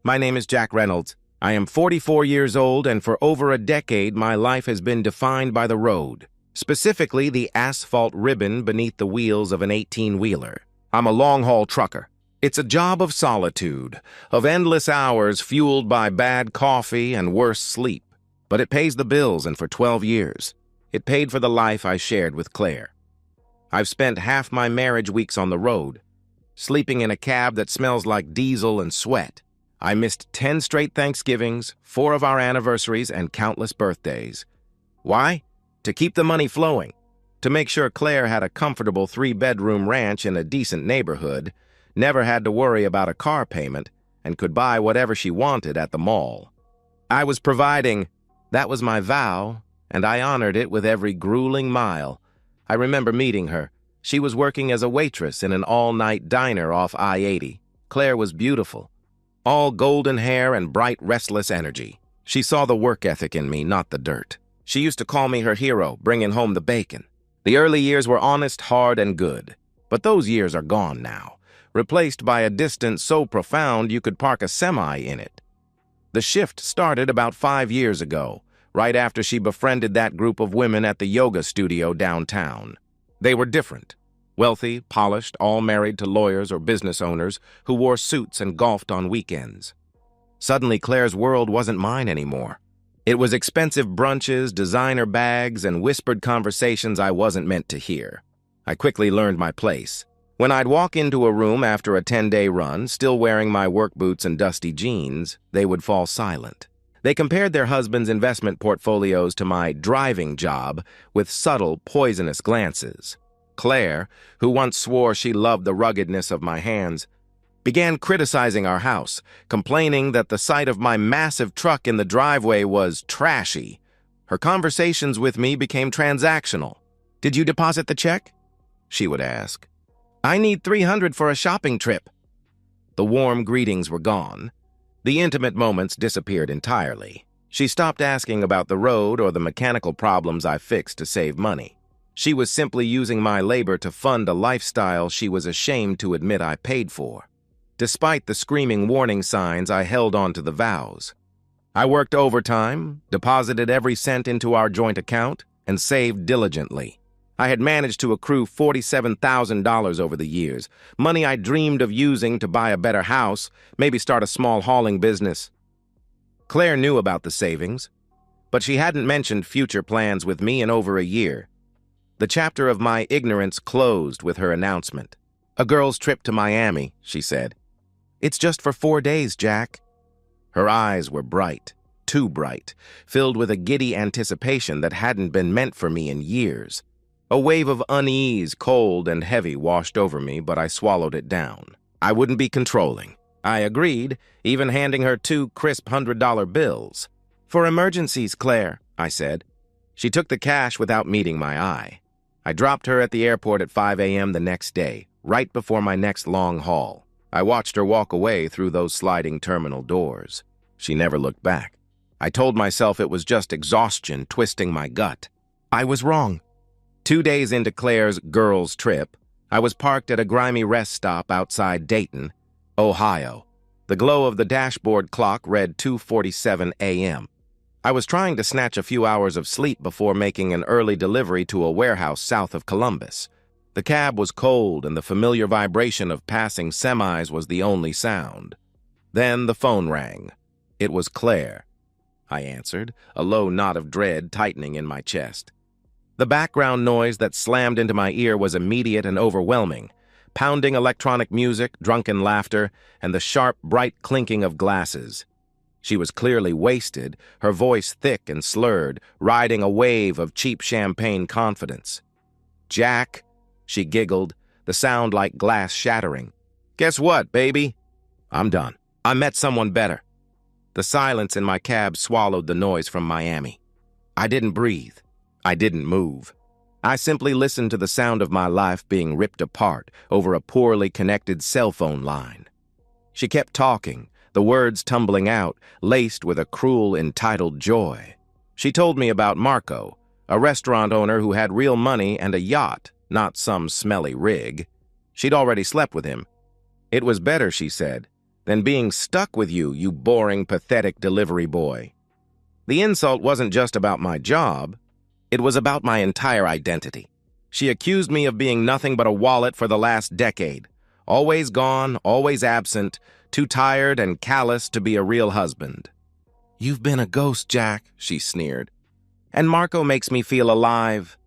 My name is Jack Reynolds. I am 44 years old, and for over a decade, my life has been defined by the road, specifically the asphalt ribbon beneath the wheels of an 18-wheeler. I'm a long-haul trucker. It's a job of solitude, of endless hours fueled by bad coffee and worse sleep. But it pays the bills, and for 12 years, it paid for the life I shared with Claire. I've spent half my marriage weeks on the road, sleeping in a cab that smells like diesel and sweat. I missed 10 straight Thanksgivings, 4 of our anniversaries, and countless birthdays. Why? To keep the money flowing. To make sure Claire had a comfortable 3-bedroom ranch in a decent neighborhood, never had to worry about a car payment, and could buy whatever she wanted at the mall. I was providing. That was my vow, and I honored it with every grueling mile. I remember meeting her. She was working as a waitress in an all-night diner off I-80. Claire was beautiful. All golden hair and bright, restless energy. She saw the work ethic in me, not the dirt. She used to call me her hero, bringing home the bacon. The early years were honest, hard, and good. But those years are gone now, replaced by a distance so profound you could park a semi in it. The shift started about 5 years ago, right after she befriended that group of women at the yoga studio downtown. They were different. Wealthy, polished, all married to lawyers or business owners who wore suits and golfed on weekends. Suddenly, Claire's world wasn't mine anymore. It was expensive brunches, designer bags, and whispered conversations I wasn't meant to hear. I quickly learned my place. When I'd walk into a room after a 10-day run, still wearing my work boots and dusty jeans, they would fall silent. They compared their husbands' investment portfolios to my driving job with subtle, poisonous glances. Claire, who once swore she loved the ruggedness of my hands, began criticizing our house, complaining that the sight of my massive truck in the driveway was trashy. Her conversations with me became transactional. "Did you deposit the check?" she would ask. "I need $300 for a shopping trip." The warm greetings were gone. The intimate moments disappeared entirely. She stopped asking about the road or the mechanical problems I fixed to save money. She was simply using my labor to fund a lifestyle she was ashamed to admit I paid for. Despite the screaming warning signs, I held on to the vows. I worked overtime, deposited every cent into our joint account, and saved diligently. I had managed to accrue $47,000 over the years, money I dreamed of using to buy a better house, maybe start a small hauling business. Claire knew about the savings, but she hadn't mentioned future plans with me in over a year. The chapter of my ignorance closed with her announcement. "A girl's trip to Miami," she said. "It's just for 4 days, Jack." Her eyes were bright, too bright, filled with a giddy anticipation that hadn't been meant for me in years. A wave of unease, cold and heavy, washed over me, but I swallowed it down. I wouldn't be controlling. I agreed, even handing her 2 crisp $100 bills. "For emergencies, Claire," I said. She took the cash without meeting my eye. I dropped her at the airport at 5 a.m. the next day, right before my next long haul. I watched her walk away through those sliding terminal doors. She never looked back. I told myself it was just exhaustion twisting my gut. I was wrong. 2 days into Claire's girls' trip, I was parked at a grimy rest stop outside Dayton, Ohio. The glow of the dashboard clock read 2:47 a.m. I was trying to snatch a few hours of sleep before making an early delivery to a warehouse south of Columbus. The cab was cold, and the familiar vibration of passing semis was the only sound. Then the phone rang. It was Claire. I answered, a low knot of dread tightening in my chest. The background noise that slammed into my ear was immediate and overwhelming. Pounding electronic music, drunken laughter, and the sharp, bright clinking of glasses. She was clearly wasted, her voice thick and slurred, riding a wave of cheap champagne confidence. "Jack," she giggled, the sound like glass shattering. "Guess what, baby? I'm done. I met someone better." The silence in my cab swallowed the noise from Miami. I didn't breathe. I didn't move. I simply listened to the sound of my life being ripped apart over a poorly connected cell phone line. She kept talking, the words tumbling out, laced with a cruel, entitled joy. She told me about Marco, a restaurant owner who had real money and a yacht, not some smelly rig. She'd already slept with him. It was better, she said, than being stuck with you, you boring, pathetic delivery boy. The insult wasn't just about my job. It was about my entire identity. She accused me of being nothing but a wallet for the last decade. Always gone, always absent, too tired and callous to be a real husband. "You've been a ghost, Jack," she sneered. "And Marco makes me feel alive."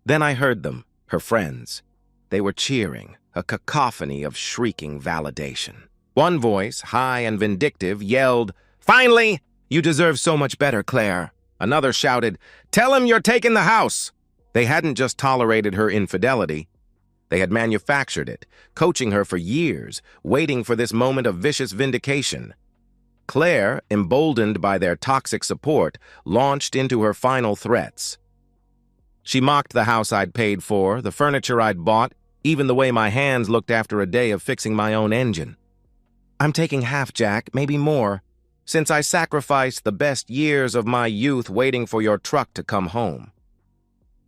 Then I heard them, her friends. They were cheering, a cacophony of shrieking validation. One voice, high and vindictive, yelled, "Finally! You deserve so much better, Claire." Another shouted, "Tell him you're taking the house." They hadn't just tolerated her infidelity. They had manufactured it, coaching her for years, waiting for this moment of vicious vindication. Claire, emboldened by their toxic support, launched into her final threats. She mocked the house I'd paid for, the furniture I'd bought, even the way my hands looked after a day of fixing my own engine. "I'm taking half, Jack, maybe more, since I sacrificed the best years of my youth waiting for your truck to come home."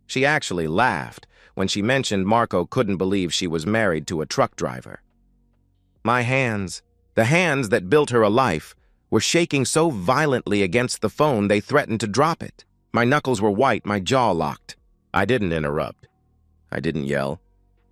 She actually laughed when she mentioned Marco couldn't believe she was married to a truck driver. My hands, the hands that built her a life, were shaking so violently against the phone they threatened to drop it. My knuckles were white, my jaw locked. I didn't interrupt. I didn't yell.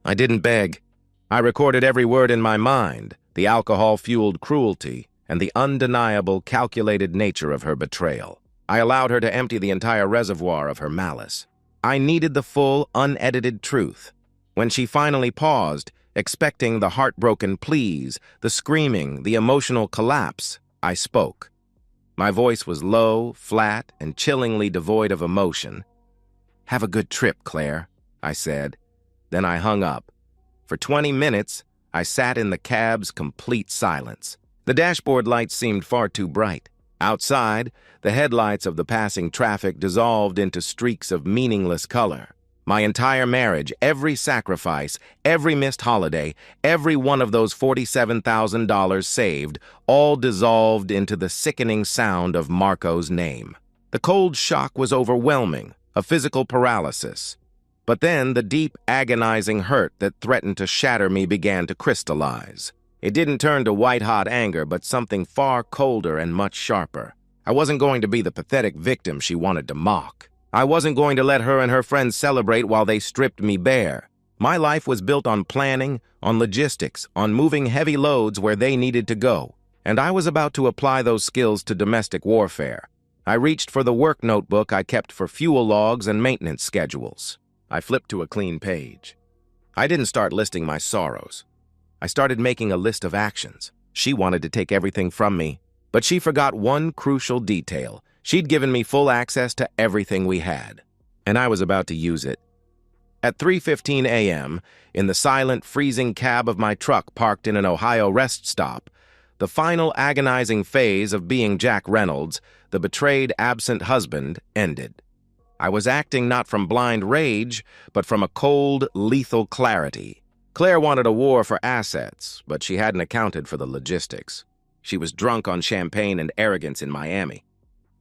I didn't beg. I recorded every word in my mind, the alcohol-fueled cruelty and the undeniable, calculated nature of her betrayal. I allowed her to empty the entire reservoir of her malice. I needed the full, unedited truth. When she finally paused, expecting the heartbroken pleas, the screaming, the emotional collapse, I spoke. My voice was low, flat, and chillingly devoid of emotion. "Have a good trip, Claire," I said. Then I hung up. For 20 minutes, I sat in the cab's complete silence. The dashboard lights seemed far too bright. Outside, the headlights of the passing traffic dissolved into streaks of meaningless color. My entire marriage, every sacrifice, every missed holiday, every one of those $47,000 saved, all dissolved into the sickening sound of Marco's name. The cold shock was overwhelming, a physical paralysis. But then the deep, agonizing hurt that threatened to shatter me began to crystallize. It didn't turn to white-hot anger, but something far colder and much sharper. I wasn't going to be the pathetic victim she wanted to mock. I wasn't going to let her and her friends celebrate while they stripped me bare. My life was built on planning, on logistics, on moving heavy loads where they needed to go. And I was about to apply those skills to domestic warfare. I reached for the work notebook I kept for fuel logs and maintenance schedules. I flipped to a clean page. I didn't start listing my sorrows. I started making a list of actions. She wanted to take everything from me, but she forgot one crucial detail. She'd given me full access to everything we had, and I was about to use it. At 3:15 a.m., in the silent, freezing cab of my truck parked in an Ohio rest stop, the final agonizing phase of being Jack Reynolds, the betrayed, absent husband, ended. I was acting not from blind rage, but from a cold, lethal clarity. Claire wanted a war for assets, but she hadn't accounted for the logistics. She was drunk on champagne and arrogance in Miami.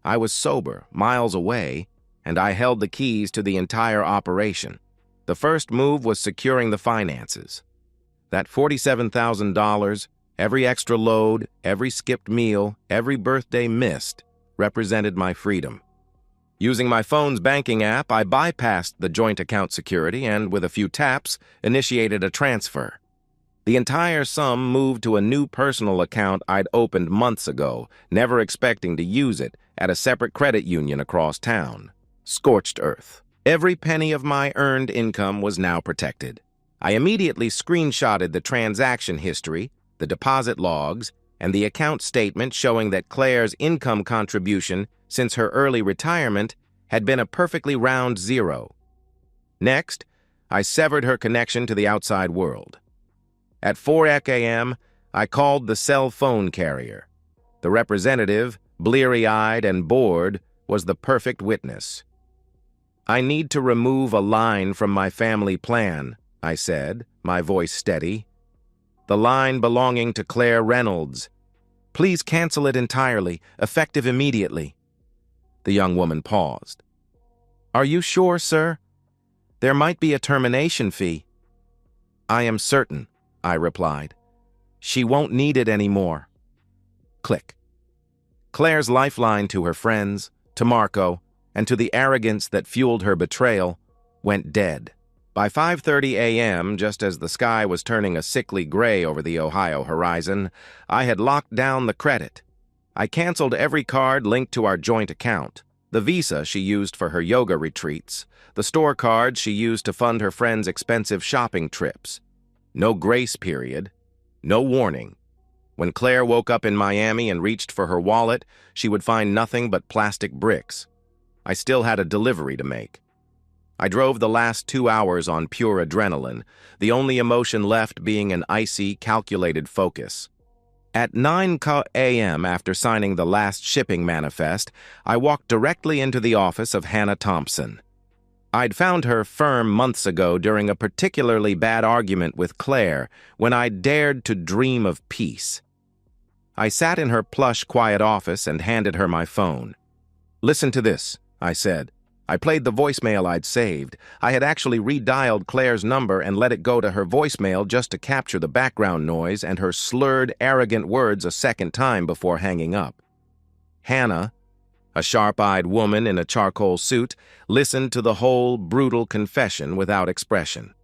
I was sober, miles away, and I held the keys to the entire operation. The first move was securing the finances. That $47,000, every extra load, every skipped meal, every birthday missed, represented my freedom. Using my phone's banking app, I bypassed the joint account security and, with a few taps, initiated a transfer. The entire sum moved to a new personal account I'd opened months ago, never expecting to use it, at a separate credit union across town. Scorched earth. Every penny of my earned income was now protected. I immediately screenshotted the transaction history, the deposit logs, and the account statement showing that Claire's income contribution since her early retirement had been a perfectly round zero. Next, I severed her connection to the outside world. At 4 a.m., I called the cell phone carrier. The representative, bleary-eyed and bored, was the perfect witness. "I need to remove a line from my family plan," I said, my voice steady. "The line belonging to Claire Reynolds. Please cancel it entirely, effective immediately." The young woman paused. "Are you sure, sir? There might be a termination fee." "I am certain," I replied. "She won't need it anymore." Click. Claire's lifeline to her friends, to Marco, and to the arrogance that fueled her betrayal went dead. By 5:30 a.m., just as the sky was turning a sickly gray over the Ohio horizon, I had locked down the credit. I canceled every card linked to our joint account, the Visa she used for her yoga retreats, the store cards she used to fund her friends' expensive shopping trips. No grace period, no warning. When Claire woke up in Miami and reached for her wallet, she would find nothing but plastic bricks. I still had a delivery to make. I drove the last 2 hours on pure adrenaline, the only emotion left being an icy, calculated focus. At 9 a.m., after signing the last shipping manifest, I walked directly into the office of Hannah Thompson. I'd found her firm months ago during a particularly bad argument with Claire when I dared to dream of peace. I sat in her plush, quiet office and handed her my phone. "Listen to this," I said. I played the voicemail I'd saved. I had actually redialed Claire's number and let it go to her voicemail just to capture the background noise and her slurred, arrogant words a second time before hanging up. Hannah, a sharp-eyed woman in a charcoal suit, listened to the whole brutal confession without expression.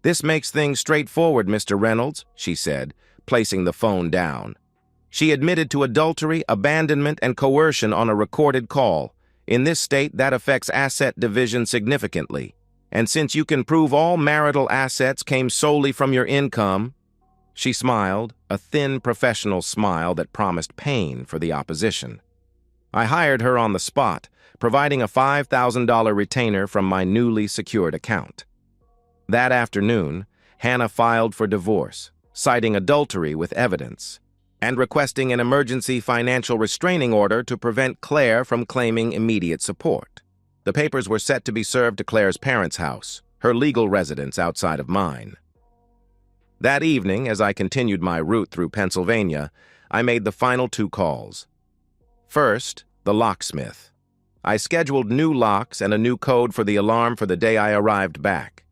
"This makes things straightforward, Mr. Reynolds," she said, placing the phone down. She admitted to adultery, abandonment, and coercion on a recorded call. In this state, that affects asset division significantly. And since you can prove all marital assets came solely from your income," she smiled, a thin professional smile that promised pain for the opposition. "I hired her on the spot, providing a $5,000 retainer from my newly secured account." That afternoon, Hannah filed for divorce, citing adultery with evidence, and requesting an emergency financial restraining order to prevent Claire from claiming immediate support. The papers were set to be served to Claire's parents' house, her legal residence outside of mine. That evening, as I continued my route through Pennsylvania, I made the final 2 calls. First, the locksmith. I scheduled new locks and a new code for the alarm for the day I arrived back.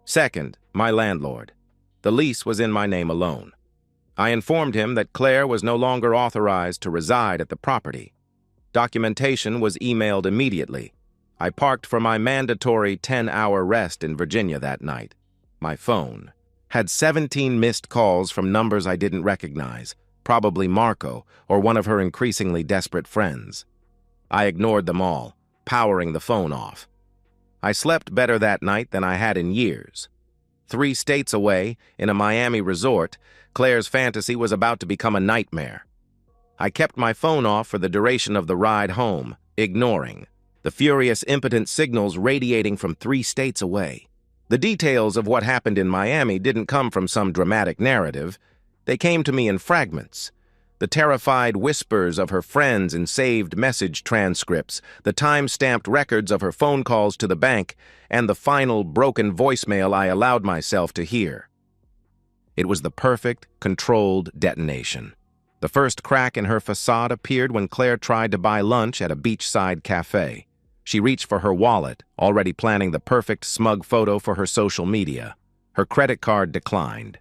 Second, my landlord. The lease was in my name alone. I informed him that Claire was no longer authorized to reside at the property. Documentation was emailed immediately. I parked for my mandatory 10-hour rest in Virginia that night. My phone had 17 missed calls from numbers I didn't recognize, probably Marco or one of her increasingly desperate friends. I ignored them all, powering the phone off. I slept better that night than I had in years. 3 states away, in a Miami resort, Claire's fantasy was about to become a nightmare. I kept my phone off for the duration of the ride home, ignoring the furious, impotent signals radiating from 3 states away. The details of what happened in Miami didn't come from some dramatic narrative. They came to me in fragments. The terrified whispers of her friends in saved message transcripts, the time-stamped records of her phone calls to the bank, and the final broken voicemail I allowed myself to hear. It was the perfect, controlled detonation. The first crack in her facade appeared when Claire tried to buy lunch at a beachside cafe. She reached for her wallet, already planning the perfect smug photo for her social media. Her credit card declined.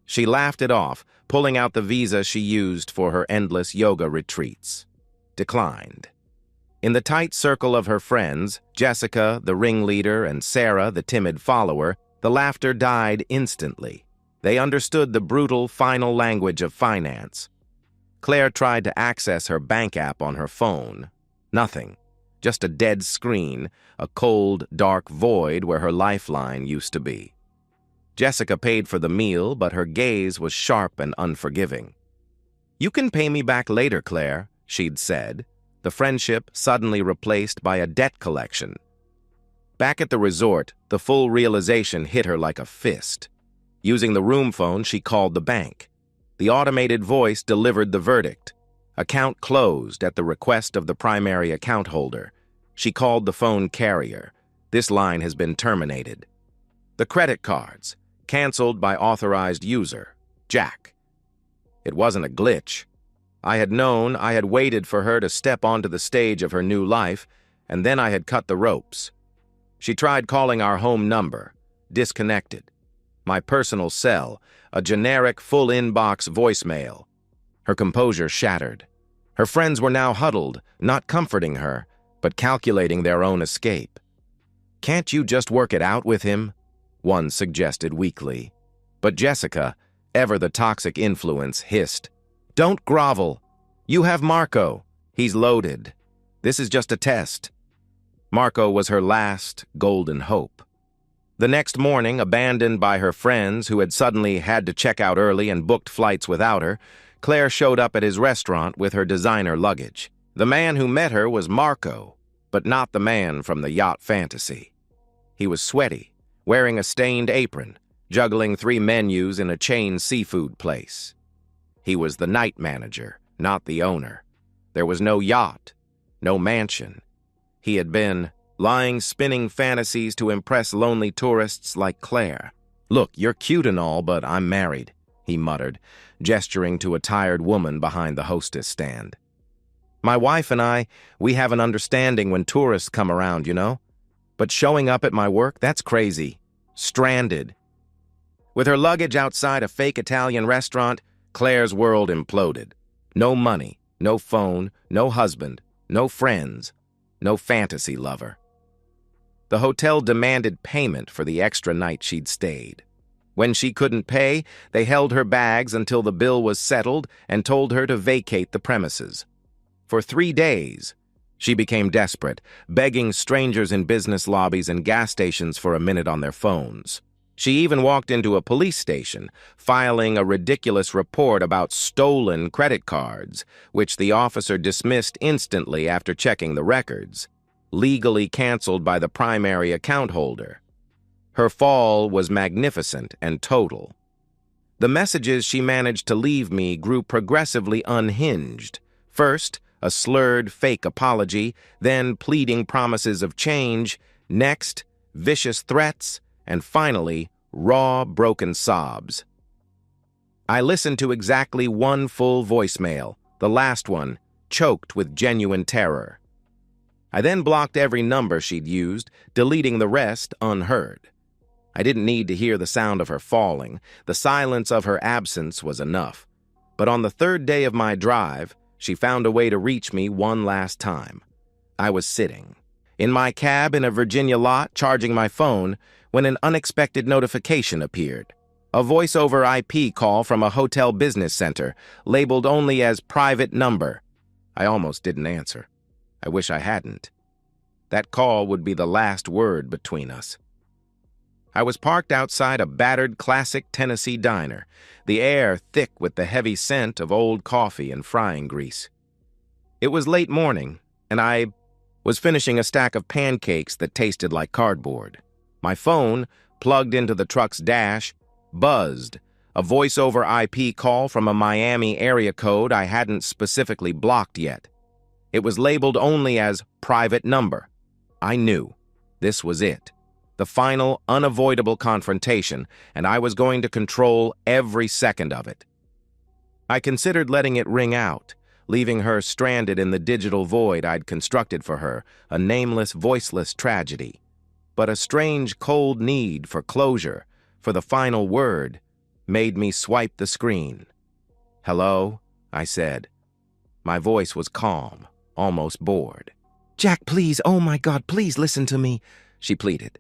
She laughed it off, pulling out the Visa she used for her endless yoga retreats. Declined. In the tight circle of her friends, Jessica, the ringleader, and Sarah, the timid follower, the laughter died instantly. They understood the brutal, final language of finance. Claire tried to access her bank app on her phone. Nothing. Just a dead screen, a cold, dark void where her lifeline used to be. Jessica paid for the meal, but her gaze was sharp and unforgiving. "You can pay me back later, Claire," she'd said, the friendship suddenly replaced by a debt collection. Back at the resort, the full realization hit her like a fist. Using the room phone, she called the bank. The automated voice delivered the verdict. Account closed at the request of the primary account holder. She called the phone carrier. "This line has been terminated." The credit cards, canceled by authorized user, Jack. It wasn't a glitch. I had known, I had waited for her to step onto the stage of her new life, and then I had cut the ropes. She tried calling our home number, disconnected. My personal cell, a generic full inbox voicemail. Her composure shattered. Her friends were now huddled, not comforting her, but calculating their own escape. "Can't you just work it out with him?" one suggested weakly. But Jessica, ever the toxic influence, hissed, "Don't grovel. You have Marco. He's loaded. This is just a test." Marco was her last golden hope. The next morning, abandoned by her friends who had suddenly had to check out early and booked flights without her, Claire showed up at his restaurant with her designer luggage. The man who met her was Marco, but not the man from the yacht fantasy. He was sweaty, wearing a stained apron, juggling 3 menus in a chain seafood place. He was the night manager, not the owner. There was no yacht, no mansion. He had been lying spinning fantasies to impress lonely tourists like Claire. "Look, you're cute and all, but I'm married," he muttered, gesturing to a tired woman behind the hostess stand. "My wife and I, we have an understanding when tourists come around, you know? But showing up at my work, that's crazy. Stranded." With her luggage outside a fake Italian restaurant, Claire's world imploded. No money, no phone, no husband, no friends, no fantasy lover. The hotel demanded payment for the extra night she'd stayed. When she couldn't pay, they held her bags until the bill was settled and told her to vacate the premises. For 3 days, she became desperate, begging strangers in business lobbies and gas stations for a minute on their phones. She even walked into a police station, filing a ridiculous report about stolen credit cards, which the officer dismissed instantly after checking the records, legally canceled by the primary account holder. Her fall was magnificent and total. The messages she managed to leave me grew progressively unhinged. First, a slurred fake apology, then pleading promises of change, next, vicious threats, and finally, raw, broken sobs. I listened to exactly 1 full voicemail, the last one, choked with genuine terror. I then blocked every number she'd used, deleting the rest unheard. I didn't need to hear the sound of her falling. The silence of her absence was enough. But on the 3rd day of my drive, she found a way to reach me one last time. I was sitting in my cab in a Virginia lot, charging my phone, when an unexpected notification appeared. A voice-over IP call from a hotel business center, labeled only as private number. I almost didn't answer. I wish I hadn't. That call would be the last word between us. I was parked outside a battered classic Tennessee diner, the air thick with the heavy scent of old coffee and frying grease. It was late morning, and I was finishing a stack of pancakes that tasted like cardboard. My phone, plugged into the truck's dash, buzzed, a voice-over IP call from a Miami area code I hadn't specifically blocked yet. It was labeled only as private number. I knew. This was it. The final, unavoidable confrontation, and I was going to control every second of it. I considered letting it ring out, leaving her stranded in the digital void I'd constructed for her, a nameless, voiceless tragedy. But a strange, cold need for closure, for the final word, made me swipe the screen. "Hello?" I said. My voice was calm, almost bored. "Jack, please, oh my God, please listen to me," she pleaded.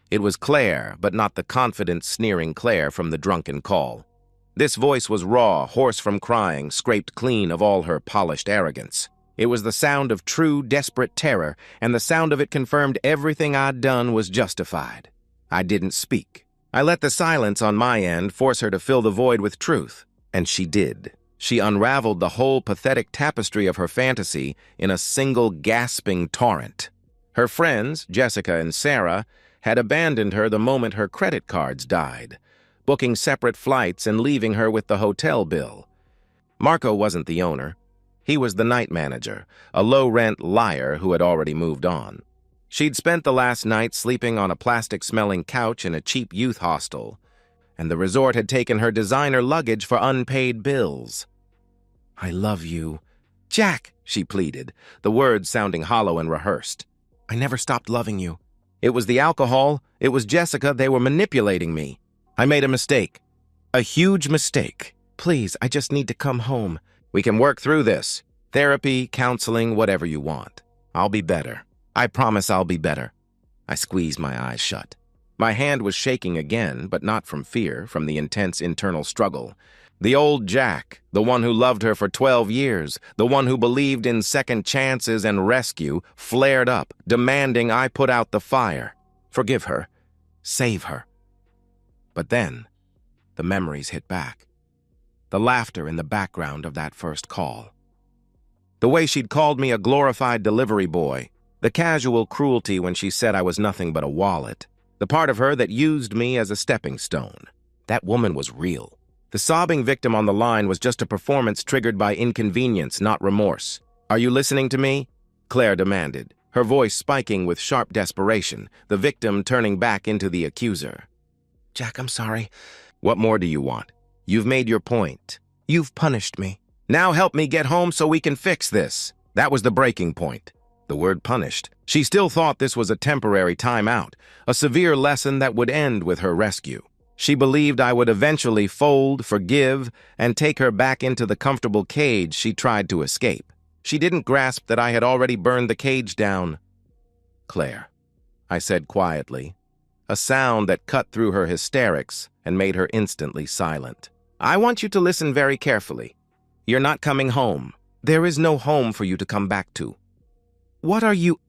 It was Claire, but not the confident, sneering Claire from the drunken call. This voice was raw, hoarse from crying, scraped clean of all her polished arrogance. It was the sound of true, desperate terror, and the sound of it confirmed everything I'd done was justified. I didn't speak. I let the silence on my end force her to fill the void with truth, and she did. She unraveled the whole pathetic tapestry of her fantasy in a single gasping torrent. Her friends, Jessica and Sarah, had abandoned her the moment her credit cards died, booking separate flights and leaving her with the hotel bill. Marco wasn't the owner. He was the night manager, a low-rent liar who had already moved on. She'd spent the last night sleeping on a plastic-smelling couch in a cheap youth hostel, and the resort had taken her designer luggage for unpaid bills. "I love you." "Jack," she pleaded, the words sounding hollow and rehearsed. "I never stopped loving you. It was the alcohol, it was Jessica, they were manipulating me. I made a mistake. A huge mistake. Please, I just need to come home. We can work through this. Therapy, counseling, whatever you want. I'll be better. I promise I'll be better. I squeezed my eyes shut. My hand was shaking again, but not from fear, from the intense internal struggle. The old Jack, the one who loved her for 12 years, the one who believed in second chances and rescue, flared up, demanding I put out the fire. Forgive her. Save her. But then, the memories hit back. The laughter in the background of that first call. The way she'd called me a glorified delivery boy. The casual cruelty when she said I was nothing but a wallet. The part of her that used me as a stepping stone. That woman was real. The sobbing victim on the line was just a performance triggered by inconvenience, not remorse. Are you listening to me? Claire demanded, her voice spiking with sharp desperation, the victim turning back into the accuser. Jack, I'm sorry. What more do you want? You've made your point. You've punished me. Now help me get home so we can fix this. That was the breaking point. The word punished. She still thought this was a temporary timeout, a severe lesson that would end with her rescue. She believed I would eventually fold, forgive, and take her back into the comfortable cage she tried to escape. She didn't grasp that I had already burned the cage down. Claire, I said quietly, a sound that cut through her hysterics and made her instantly silent. I want you to listen very carefully. You're not coming home. There is no home for you to come back to. What are you?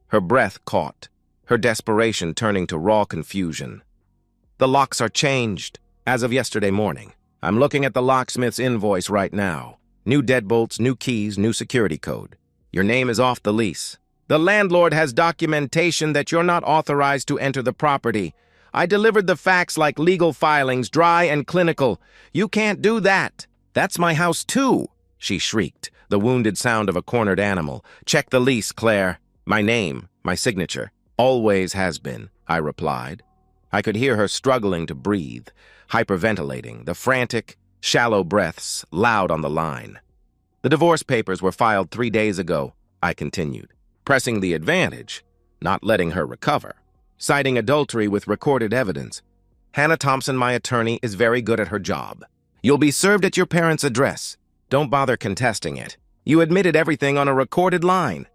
Her breath caught, her desperation turning to raw confusion. The locks are changed, as of yesterday morning. I'm looking at the locksmith's invoice right now. New deadbolts, new keys, new security code. Your name is off the lease. The landlord has documentation that you're not authorized to enter the property. I delivered the facts like legal filings, dry and clinical. You can't do that. That's my house too, she shrieked, the wounded sound of a cornered animal. Check the lease, Claire. My name, my signature. Always has been, I replied. I could hear her struggling to breathe, hyperventilating, the frantic, shallow breaths loud on the line. The divorce papers were filed 3 days ago, I continued, pressing the advantage, not letting her recover, citing adultery with recorded evidence. Hannah Thompson, my attorney, is very good at her job. You'll be served at your parents' address. Don't bother contesting it. You admitted everything on a recorded line.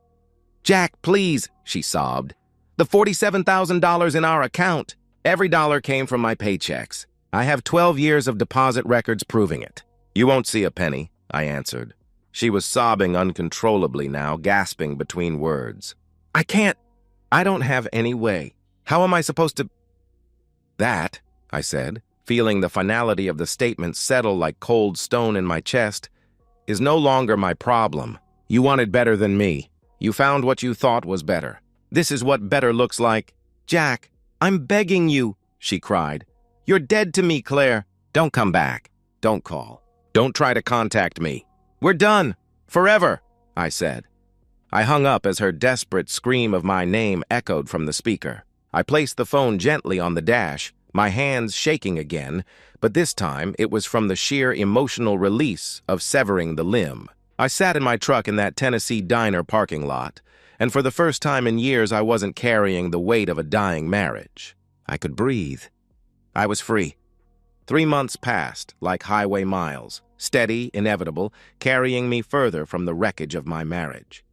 Jack, please, she sobbed. The $47,000 in our account. Every dollar came from my paychecks. I have 12 years of deposit records proving it. You won't see a penny, I answered. She was sobbing uncontrollably now, gasping between words. I can't. I don't have any way. How am I supposed to... That, I said, feeling the finality of the statement settle like cold stone in my chest, is no longer my problem. You wanted better than me. You found what you thought was better. This is what better looks like. Jack, I'm begging you, she cried. You're dead to me, Claire. Don't come back. Don't call. Don't try to contact me. We're done. Forever, I said. I hung up as her desperate scream of my name echoed from the speaker. I placed the phone gently on the dash, my hands shaking again, but this time it was from the sheer emotional release of severing the limb. I sat in my truck in that Tennessee diner parking lot, and for the first time in years I wasn't carrying the weight of a dying marriage. I could breathe. I was free. 3 months passed, like highway miles, steady, inevitable, carrying me further from the wreckage of my marriage.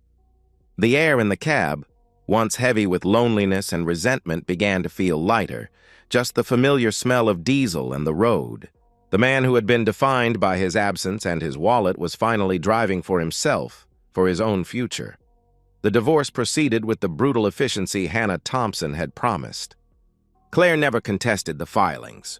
The air in the cab, once heavy with loneliness and resentment, began to feel lighter, just the familiar smell of diesel and the road. The man who had been defined by his absence and his wallet was finally driving for himself, for his own future. The divorce proceeded with the brutal efficiency Hannah Thompson had promised. Claire never contested the filings.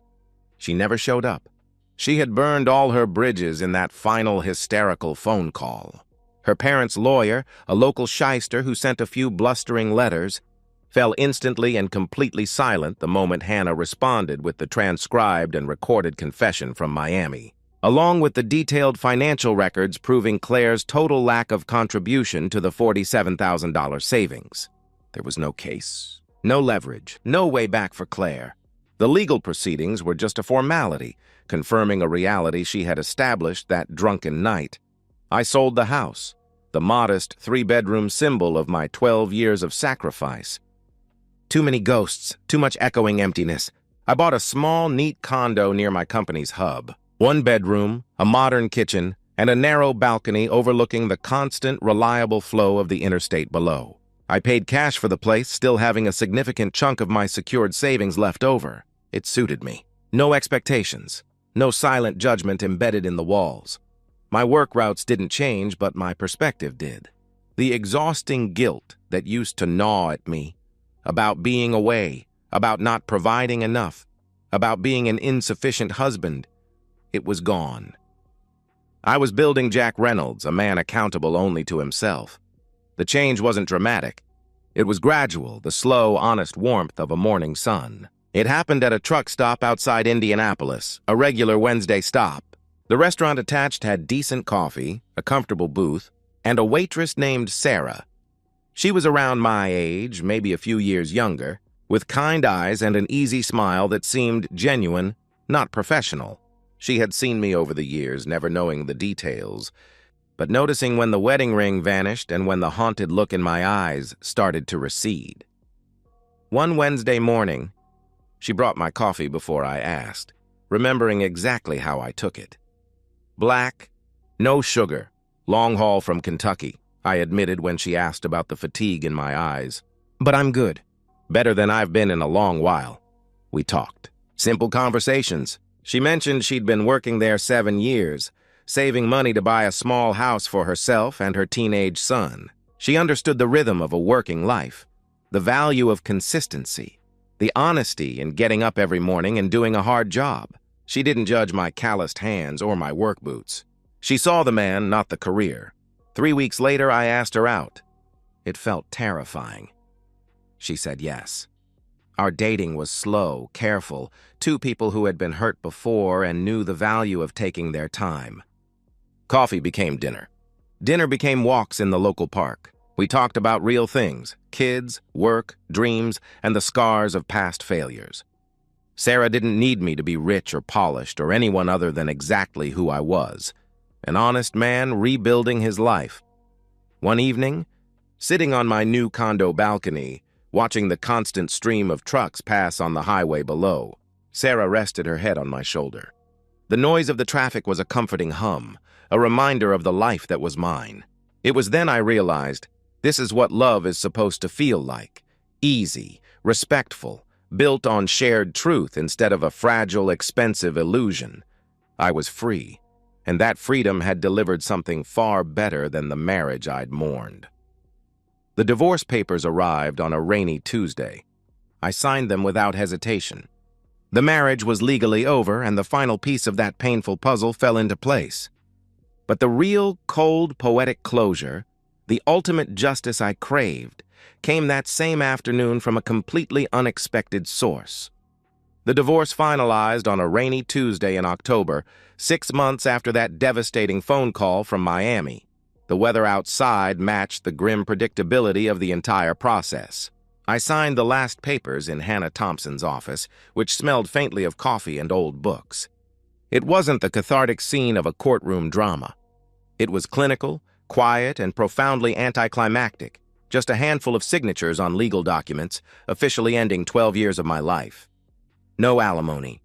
She never showed up. She had burned all her bridges in that final hysterical phone call. Her parents' lawyer, a local shyster who sent a few blustering letters, fell instantly and completely silent the moment Hannah responded with the transcribed and recorded confession from Miami, along with the detailed financial records proving Claire's total lack of contribution to the $47,000 savings. There was no case, no leverage, no way back for Claire. The legal proceedings were just a formality, confirming a reality she had established that drunken night. I sold the house, the modest 3-bedroom symbol of my 12 years of sacrifice. Too many ghosts, too much echoing emptiness. I bought a small, neat condo near my company's hub. One bedroom, a modern kitchen, and a narrow balcony overlooking the constant, reliable flow of the interstate below. I paid cash for the place, still having a significant chunk of my secured savings left over. It suited me. No expectations, no silent judgment embedded in the walls. My work routes didn't change, but my perspective did. The exhausting guilt that used to gnaw at me, about being away, about not providing enough, about being an insufficient husband, it was gone. I was building Jack Reynolds, a man accountable only to himself. The change wasn't dramatic. It was gradual, the slow, honest warmth of a morning sun. It happened at a truck stop outside Indianapolis, a regular Wednesday stop. The restaurant attached had decent coffee, a comfortable booth, and a waitress named Sarah. She was around my age, maybe a few years younger, with kind eyes and an easy smile that seemed genuine, not professional. She had seen me over the years, never knowing the details, but noticing when the wedding ring vanished and when the haunted look in my eyes started to recede. One Wednesday morning, she brought my coffee before I asked, remembering exactly how I took it. Black, no sugar, long haul from Kentucky, I admitted when she asked about the fatigue in my eyes. But I'm good. Better than I've been in a long while. We talked. Simple conversations. She mentioned she'd been working there 7 years, saving money to buy a small house for herself and her teenage son. She understood the rhythm of a working life, the value of consistency, the honesty in getting up every morning and doing a hard job. She didn't judge my calloused hands or my work boots. She saw the man, not the career. 3 weeks later, I asked her out. It felt terrifying. She said yes. Our dating was slow, careful, two people who had been hurt before and knew the value of taking their time. Coffee became dinner. Dinner became walks in the local park. We talked about real things, kids, work, dreams, and the scars of past failures. Sarah didn't need me to be rich or polished or anyone other than exactly who I was, an honest man rebuilding his life. One evening, sitting on my new condo balcony, watching the constant stream of trucks pass on the highway below, Sarah rested her head on my shoulder. The noise of the traffic was a comforting hum, a reminder of the life that was mine. It was then I realized, this is what love is supposed to feel like. Easy, respectful, built on shared truth instead of a fragile, expensive illusion. I was free, and that freedom had delivered something far better than the marriage I'd mourned. The divorce papers arrived on a rainy Tuesday. I signed them without hesitation. The marriage was legally over, and the final piece of that painful puzzle fell into place. But the real, cold, poetic closure, the ultimate justice I craved, came that same afternoon from a completely unexpected source. The divorce finalized on a rainy Tuesday in October, 6 months after that devastating phone call from Miami. The weather outside matched the grim predictability of the entire process. I signed the last papers in Hannah Thompson's office, which smelled faintly of coffee and old books. It wasn't the cathartic scene of a courtroom drama. It was clinical, quiet, and profoundly anticlimactic, just a handful of signatures on legal documents, officially ending 12 years of my life. No alimony,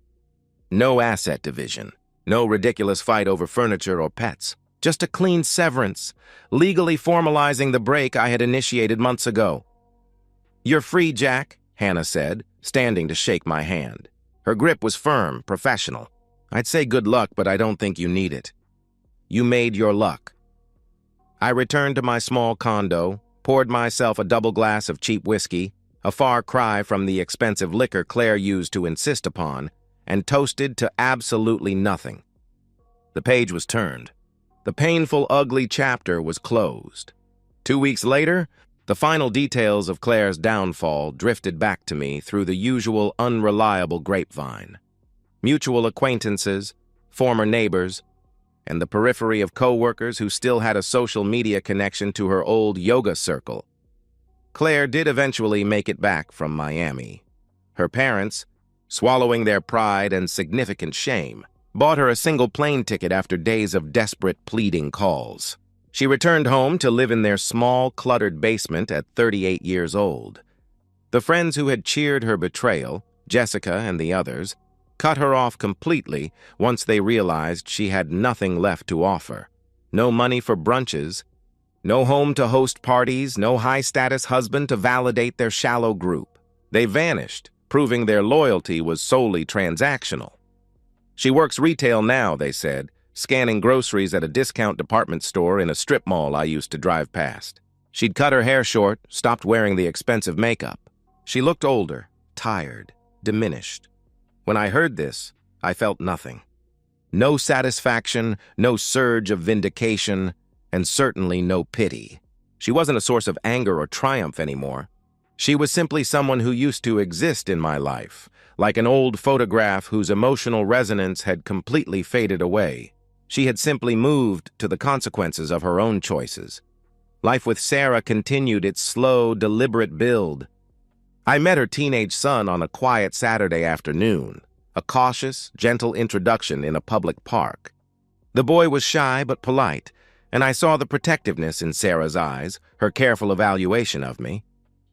no asset division, no ridiculous fight over furniture or pets. Just a clean severance, legally formalizing the break I had initiated months ago. "You're free, Jack," Hannah said, standing to shake my hand. Her grip was firm, professional. "I'd say good luck, but I don't think you need it. You made your luck." I returned to my small condo, poured myself a double glass of cheap whiskey, a far cry from the expensive liquor Claire used to insist upon, and toasted to absolutely nothing. The page was turned. The painful, ugly chapter was closed. 2 weeks later, the final details of Claire's downfall drifted back to me through the usual unreliable grapevine. Mutual acquaintances, former neighbors, and the periphery of co-workers who still had a social media connection to her old yoga circle. Claire did eventually make it back from Miami. Her parents, swallowing their pride and significant shame, bought her a single plane ticket after days of desperate pleading calls. She returned home to live in their small, cluttered basement at 38 years old. The friends who had cheered her betrayal, Jessica and the others, cut her off completely once they realized she had nothing left to offer. No money for brunches, no home to host parties, no high-status husband to validate their shallow group. They vanished, proving their loyalty was solely transactional. She works retail now, they said, scanning groceries at a discount department store in a strip mall I used to drive past. She'd cut her hair short, stopped wearing the expensive makeup. She looked older, tired, diminished. When I heard this, I felt nothing. No satisfaction, no surge of vindication, and certainly no pity. She wasn't a source of anger or triumph anymore. She was simply someone who used to exist in my life, like an old photograph whose emotional resonance had completely faded away. She had simply moved to the consequences of her own choices. Life with Sarah continued its slow, deliberate build. I met her teenage son on a quiet Saturday afternoon, a cautious, gentle introduction in a public park. The boy was shy but polite, and I saw the protectiveness in Sarah's eyes, her careful evaluation of me.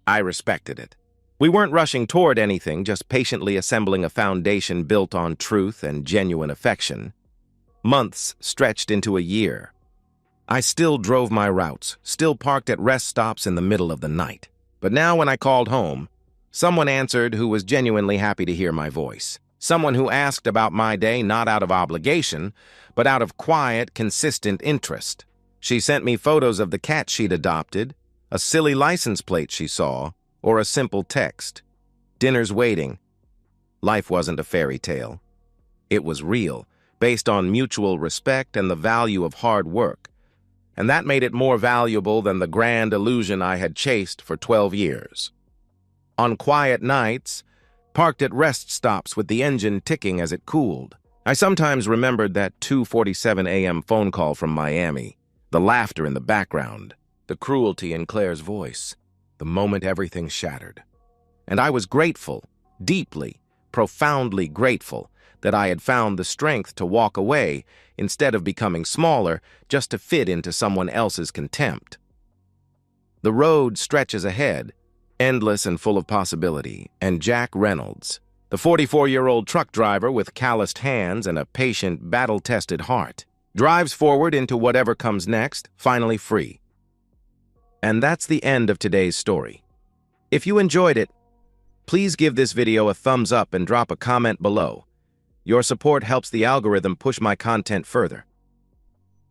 I respected it. We weren't rushing toward anything, just patiently assembling a foundation built on truth and genuine affection. Months stretched into a year. I still drove my routes, still parked at rest stops in the middle of the night. But now when I called home, someone answered who was genuinely happy to hear my voice. Someone who asked about my day not out of obligation, but out of quiet, consistent interest. She sent me photos of the cat she'd adopted, a silly license plate she saw, or a simple text. Dinner's waiting. Life wasn't a fairy tale. It was real, based on mutual respect and the value of hard work. And that made it more valuable than the grand illusion I had chased for 12 years. On quiet nights, parked at rest stops with the engine ticking as it cooled, I sometimes remembered that 2:47 a.m. phone call from Miami, the laughter in the background, the cruelty in Claire's voice, the moment everything shattered. And I was grateful, deeply, profoundly grateful, that I had found the strength to walk away instead of becoming smaller just to fit into someone else's contempt. The road stretches ahead, endless and full of possibility, and Jack Reynolds, the 44-year-old truck driver with calloused hands and a patient, battle-tested heart, drives forward into whatever comes next, finally free. And that's the end of today's story. If you enjoyed it, please give this video a thumbs up and drop a comment below. Your support helps the algorithm push my content further.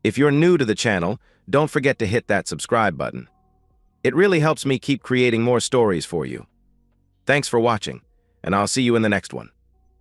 If you're new to the channel, don't forget to hit that subscribe button. It really helps me keep creating more stories for you. Thanks for watching, and I'll see you in the next one.